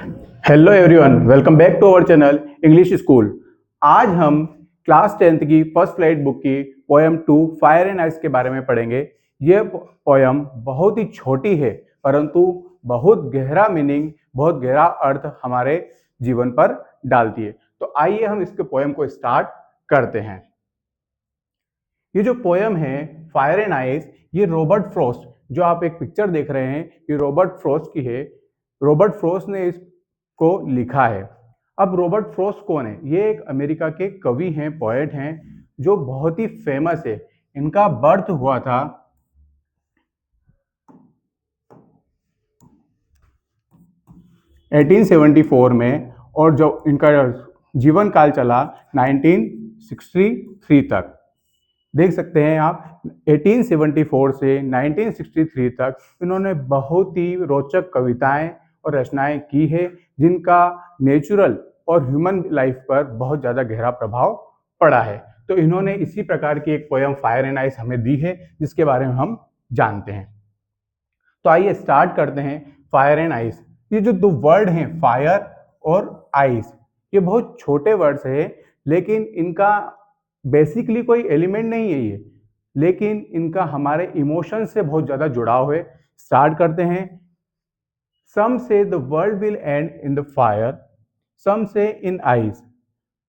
Hello everyone, welcome back to our channel English school. आज हम class 10th की first flight book की poem 2 fire and ice के बारे में पढ़ेंगे। ये पोएम बहुत ही छोटी है, परंतु बहुत गहरा मीनिंग, बहुत गहरा अर्थ हमारे जीवन पर डालती है। तो आइए हम इसके पोएम को स्टार्ट करते हैं। ये जो पोएम है फायर एंड आइस, ये रॉबर्ट फ्रॉस्ट, जो आप एक पिक्चर देख रहे हैं, ये रॉबर्ट फ्रॉस्ट की है। रॉबर्ट फ्रॉस्ट ने इसको लिखा है। अब रॉबर्ट फ्रॉस्ट कौन है? ये एक अमेरिका के कवि हैं, पोएट हैं, जो बहुत ही फेमस है। इनका बर्थ हुआ था 1874 में, और जो इनका जीवन काल चला 1963 तक। देख सकते हैं आप, 1874 से 1963 तक इन्होंने बहुत ही रोचक कविताएं और रचनाएं की है, जिनका नेचुरल और ह्यूमन लाइफ पर बहुत ज़्यादा गहरा प्रभाव पड़ा है। तो इन्होंने इसी प्रकार की एक पोएम फायर एंड आइस हमें दी है, जिसके बारे में हम जानते हैं। तो आइए स्टार्ट करते हैं। फायर एंड आइस, ये जो दो वर्ड हैं फायर और आइस, ये बहुत छोटे वर्ड्स हैं, लेकिन इनका बेसिकली कोई एलिमेंट नहीं है ये, लेकिन इनका हमारे इमोशन से बहुत ज़्यादा जुड़ाव है। स्टार्ट करते हैं। Some say the world will end in the fire, some say in ice,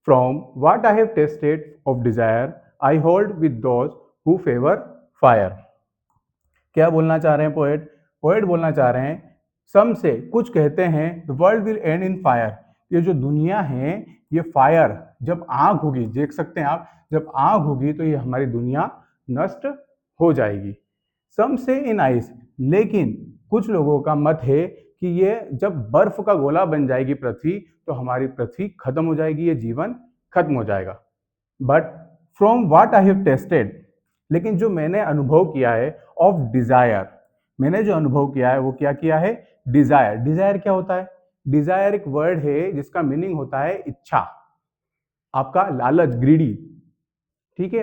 from what I have tested of desire, I hold with those who favour fire. क्या बोलना चाह रहे हैं पोएट? पोएट बोलना चाह रहे हैं, सम से कुछ कहते हैं, the world will end in fire, ये जो दुनिया है ये फायर, जब आग होगी, देख सकते हैं आप, जब आग होगी तो ये हमारी दुनिया नष्ट हो जाएगी। सम से इन आइस, लेकिन कुछ लोगों का मत है कि ये जब बर्फ का गोला बन जाएगी पृथ्वी, तो हमारी पृथ्वी खत्म हो जाएगी, ये जीवन खत्म हो जाएगा। But from what I have tested, लेकिन जो मैंने अनुभव किया है ऑफ डिजायर, मैंने जो अनुभव किया है वो क्या किया है? डिजायर। डिजायर क्या होता है? डिजायर एक वर्ड है जिसका मीनिंग होता है इच्छा, आपका लालच, ग्रीडी। ठीक है।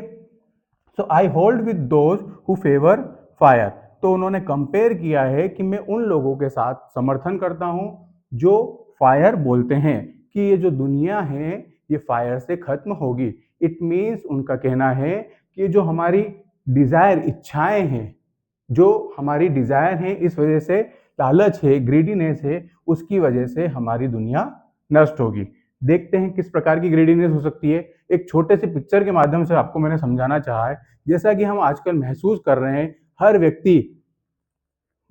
So I hold with those who favour fire, तो उन्होंने कंपेयर किया है कि मैं उन लोगों के साथ समर्थन करता हूं जो फायर बोलते हैं कि ये जो दुनिया है ये फायर से खत्म होगी। इट मीन्स उनका कहना है कि जो हमारी डिजायर, इच्छाएं हैं, जो हमारी डिजायर है, इस वजह से लालच है, ग्रीडीनेस है, उसकी वजह से हमारी दुनिया नष्ट होगी। देखते हैं किस प्रकार की ग्रीडीनेस हो सकती है। एक छोटे से पिक्चर के माध्यम से आपको मैंने समझाना चाहा है। जैसा कि हम आजकल महसूस कर रहे हैं, हर व्यक्ति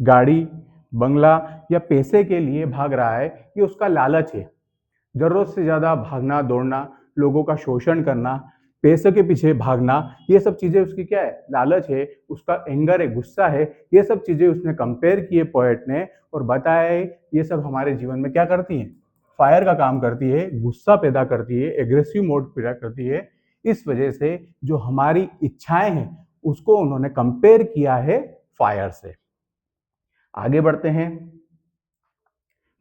गाड़ी, बंगला या पैसे के लिए भाग रहा है, ये उसका लालच है। जरूरत से ज्यादा भागना दौड़ना, लोगों का शोषण करना, पैसे के पीछे भागना, ये सब चीजें उसकी क्या है? लालच है, उसका एंगर है, गुस्सा है। ये सब चीजें उसने कंपेयर किए पोएट ने, और बताया है ये सब हमारे जीवन में क्या करती हैं? फायर का काम करती है, गुस्सा पैदा करती है, एग्रेसिव मोड पैदा करती है। इस वजह से जो हमारी इच्छाएं हैं उसको उन्होंने कंपेयर किया है फायर से। आगे बढ़ते हैं।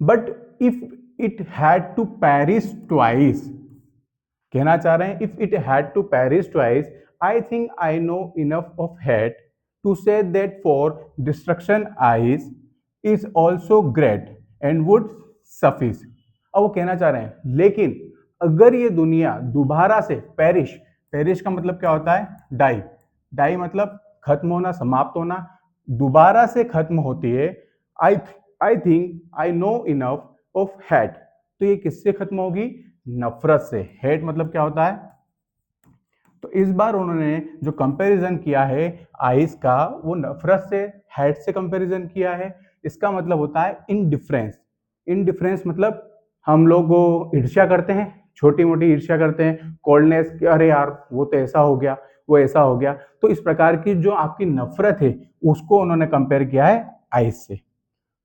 But if it had to perish twice, कहना चाह रहे हैं if it had to perish twice, I think I know enough of hate to say that for destruction ice is also great and would suffice. अब वो कहना चाह रहे हैं, लेकिन अगर ये दुनिया दोबारा से पेरिश, पेरिश का मतलब क्या होता है? डाई। डाई मतलब खत्म होना, समाप्त होना। दोबारा से खत्म होती है। I I think I know enough of hate, तो ये किससे खत्म होगी? नफरत से। हेट मतलब क्या होता है? तो इस बार उन्होंने जो कंपैरिजन किया है आइस का, वो नफरत से, हेट से कंपैरिजन किया है। इसका मतलब होता है इनडिफरेंस। इनडिफरेंस मतलब हम लोग ईर्ष्या करते हैं, छोटी मोटी ईर्ष्या करते हैं, कोल्डनेस, अरे यार वो तो ऐसा हो गया, वो ऐसा हो गया। तो इस प्रकार की जो आपकी नफरत है उसको उन्होंने कंपेयर किया है आइस से।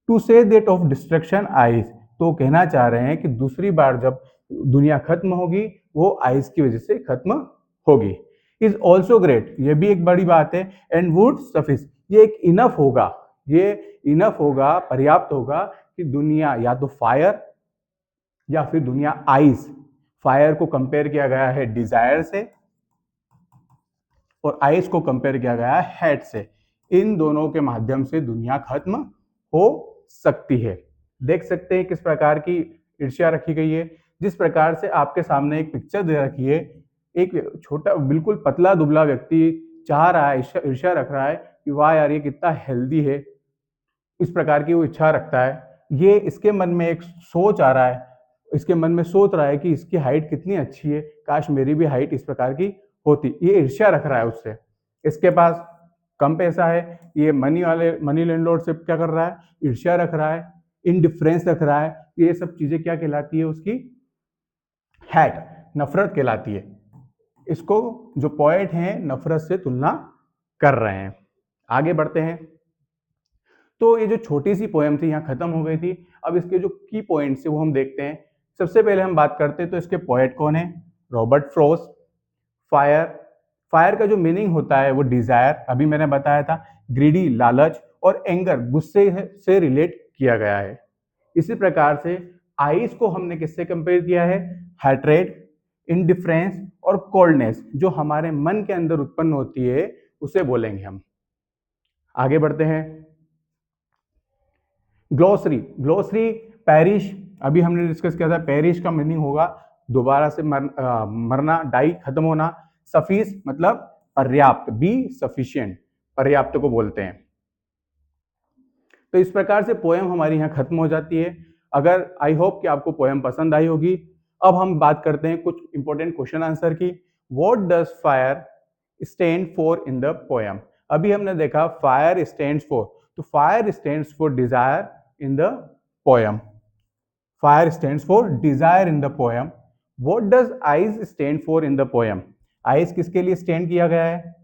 To say that of destruction ice, तो कहना चाह रहे हैं कि दूसरी बार जब दुनिया खत्म होगी वो आइस की वजह से खत्म होगी। इज ऑल्सो ग्रेट, ये भी एक बड़ी बात है। एंड वुड सफिस, ये एक इनफ होगा, ये इनफ होगा, पर्याप्त होगा कि दुनिया या तो फायर या फिर दुनिया आइस। फायर को कंपेयर किया गया है डिजायर से, और आइस को कंपेयर किया गया है हेट से। इन दोनों के माध्यम से दुनिया खत्म हो सकती है। देख सकते हैं किस प्रकार की ईर्ष्या रखी गई है। जिस प्रकार से आपके सामने एक पिक्चर दे रखी है, एक छोटा बिल्कुल पतला दुबला व्यक्ति चाह रहा है, ईर्ष्या रख रहा है कि वाह यार ये कितना हेल्दी है, इस प्रकार की वो इच्छा रखता है। ये इसके मन में एक सोच आ रहा है, इसके मन में सोच रहा है कि इसकी हाइट कितनी अच्छी है, काश मेरी भी हाइट इस प्रकार की होती। ये ईर्ष्या रख रहा है उससे। इसके पास कम पैसा है, ये मनी लैंडलॉर्ड से क्या कर रहा है, ईर्ष्या रख रहा है, इनडिफरेंस रख रहा है। ये सब चीजें क्या कहलाती है उसकी, हैट, नफरत कहलाती है। इसको जो पोएट हैं नफरत से तुलना कर रहे हैं। आगे बढ़ते हैं। तो ये जो छोटी सी पोएम थी यहाँ खत्म हो गई थी। अब इसके जो की पॉइंट्स है वो हम देखते हैं। सबसे पहले हम बात करते हैं तो इसके पोएट कौन है, रॉबर्ट फ्रॉस्ट। फायर, फायर का जो मीनिंग होता है वो डिजायर, अभी मैंने बताया था, ग्रीडी लालच, और एंगर गुस्से से रिलेट किया गया है। इसी प्रकार से आइस को हमने किससे कंपेयर किया है, हैट्रेड, इनडिफरेंस और कोल्डनेस, जो हमारे मन के अंदर उत्पन्न होती है उसे बोलेंगे हम। आगे बढ़ते हैं। ग्लोसरी, ग्लोसरी पैरिश, अभी हमने डिस्कस किया था, पैरिश का मीनिंग होगा दोबारा से मरना, डाई, खत्म होना। सफीस मतलब पर्याप्त, बी सफिशिएंट, पर्याप्त को बोलते हैं। तो इस प्रकार से पोएम हमारी यहाँ खत्म हो जाती है। अगर आई होप कि आपको पोएम पसंद आई होगी। अब हम बात करते हैं कुछ इंपॉर्टेंट क्वेश्चन आंसर की। What does fire stand for in the poem. अभी हमने देखा फायर स्टैंड्स फॉर, तो fire stands for Dzire in the poem. Fire stands for Dzire in the poem. What does ice stand for in the poem. Ice किसके लिए stand किया गया है,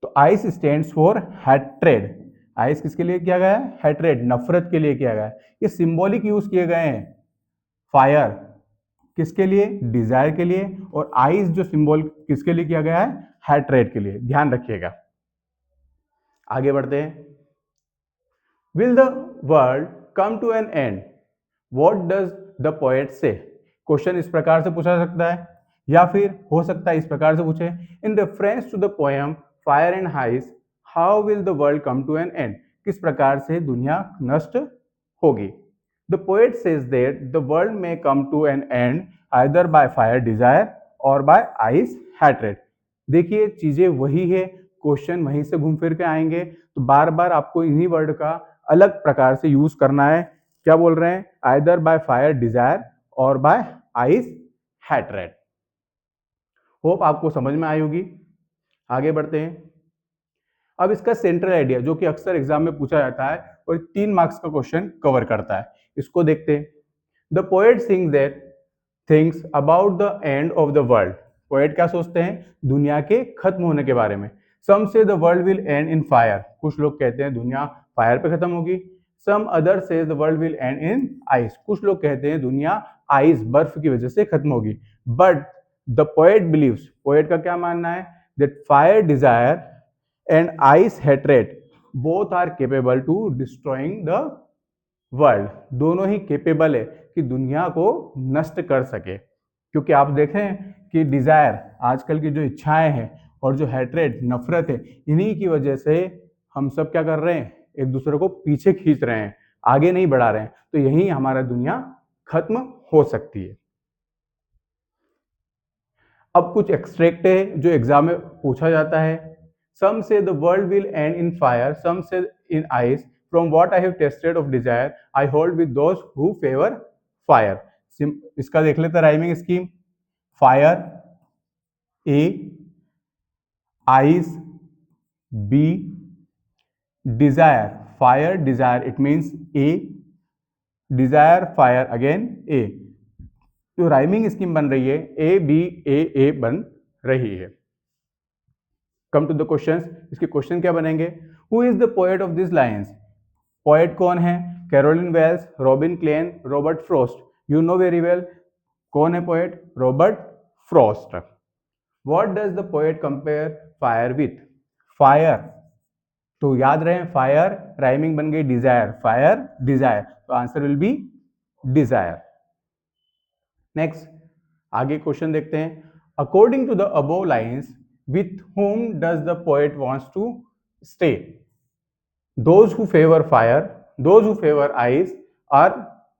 तो ice stands for hatred. Ice किसके लिए किया गया है, हैट्रेड, नफरत के लिए किया गया है। ये सिंबॉलिक यूज किए गए हैं। फायर किसके लिए, डिजायर के लिए, और आइस जो सिंबल किसके लिए किया गया है, हैट्रेड के लिए, ध्यान रखिएगा। आगे बढ़ते हैं। Will the world come to an end, what does the poet say. Question इस प्रकार से पूछा जा सकता है, या फिर हो सकता है इस प्रकार से पूछे, in reference to the poem fire and ice, how will the world come to an end. किस प्रकार से दुनिया नष्ट होगी। The poet says that the world may come to an end either by fire desire और by ice hatred. देखिए चीजें वही है, क्वेश्चन वहीं से घूम फिर के आएंगे, तो बार बार आपको इन्हीं वर्ड का अलग प्रकार से यूज करना है। क्या बोल रहे हैं, आइदर बाय फायर डिजायर और बाय आइस हैट्रेड। होप आपको समझ में आई होगी। आगे बढ़ते हैं। अब इसका सेंट्रल आइडिया जो कि अक्सर एग्जाम में पूछा जाता है और 3 मार्क्स का क्वेश्चन कवर करता है, इसको देखते हैं। The poet sings that things about the end of the world. Poet क्या सोचते हैं, दुनिया के खत्म होने के बारे में। Some say the world will end in fire, कुछ लोग कहते हैं दुनिया फायर पे खत्म होगी। Some other says the world will end in ice, कुछ लोग कहते हैं दुनिया आइस, बर्फ की वजह से खत्म होगी। But the poet believes, poet का क्या मानना है, that fire desire and ice hatred both are capable to destroying the world, दोनों ही केपेबल है कि दुनिया को नष्ट कर सके। क्योंकि आप देखें कि डिजायर, आजकल की जो इच्छाएं हैं, और जो हैट्रेड, नफरत है, इन्हीं की वजह से हम सब क्या कर रहे हैं, एक दूसरे को पीछे खींच रहे हैं, आगे नहीं बढ़ा रहे हैं। तो यही हमारा दुनिया खत्म हो सकती है। अब कुछ एक्सट्रैक्ट है जो एग्जाम में पूछा जाता है। Some say the world will end in fire, some say in ice, from what I have tested of desire I hold with those who favour fire. इसका देख लेते rhyming scheme. Fire A, ice B, desire, fire desire, it means A, desire fire again A. जो rhyming scheme बन रही है A B ए बन रही है। कम टू द क्वेश्चंस, इसके क्वेश्चन क्या बनेंगे। Who is the poet of this lines, poet कौन है, Caroline Wells, Robin Klein, Robert Frost. You know very well कौन है poet, Robert Frost. What does the poet compare fire with, fire, तो याद रहे फायर राइमिंग बन गई desire, fire desire, तो answer will be desire. Next आगे question देखते हैं। According to the above lines with whom does the poet wants to stay? Those who favor fire, those who favor ice, or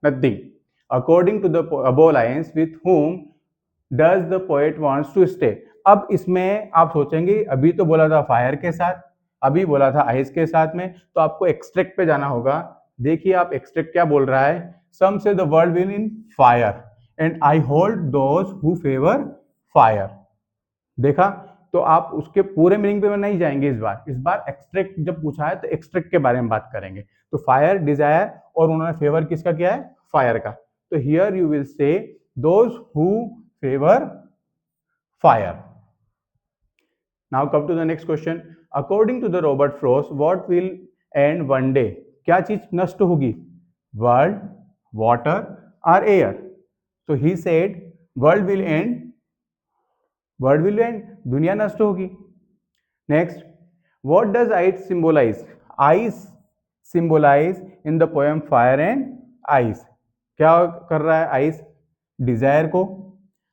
nothing. According to the above lines, with whom does the poet wants to stay? अब इसमें आप सोचेंगे अभी तो बोला था fire के साथ, अभी बोला था आइस के साथ में, तो आपको एक्सट्रैक्ट पे जाना होगा। देखिए आप एक्सट्रैक्ट क्या बोल रहा है, some say the world will in fire and I hold those who favour fire. देखा, तो आप उसके पूरे मीनिंग पे नहीं जाएंगे इस बार एक्सट्रैक्ट जब पूछा है तो एक्सट्रैक्ट के बारे में बात करेंगे। तो फायर डिजायर और उन्होंने फेवर किसका किया है, फायर का। तो here you will say those who favour fire. Now come to the next question. According to the Robert Frost what will end one day? क्या चीज नष्ट होगी, वर्ल्ड, वाटर और एयर? तो ही said world will end, world will end, दुनिया नष्ट होगी। Next, what does ice symbolise? Ice symbolise in the poem fire and ice. क्या कर रहा है आइस? डिजायर को,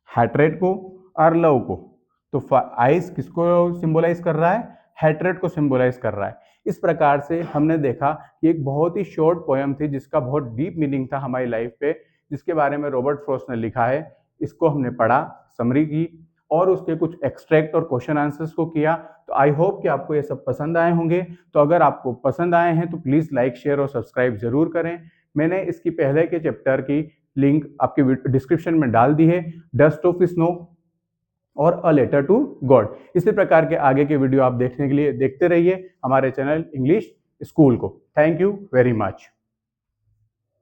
हैट्रेट को और लव को। तो आइस किसको सिंबलाइज कर रहा है? हैट्रेट को सिंबलाइज कर रहा है। इस प्रकार से हमने देखा कि एक बहुत ही शॉर्ट पोएम थी जिसका बहुत डीप मीनिंग था हमारी लाइफ पे, जिसके बारे में रॉबर्ट फ्रॉस्ट ने लिखा है। इसको हमने पढ़ा, समरी की और उसके कुछ एक्सट्रैक्ट और क्वेश्चन आंसर्स को किया। तो आई होप कि आपको ये सब पसंद आए होंगे। तो अगर आपको पसंद आए हैं तो प्लीज़ लाइक, शेयर और सब्सक्राइब जरूर करें। मैंने इसकी पहले के चैप्टर की लिंक आपके डिस्क्रिप्शन में डाल दी है, डस्ट ऑफ स्नो और अ लेटर टू गॉड। इसी प्रकार के आगे के वीडियो आप देखने के लिए देखते रहिए हमारे चैनल इंग्लिश स्कूल को। Thank you very much.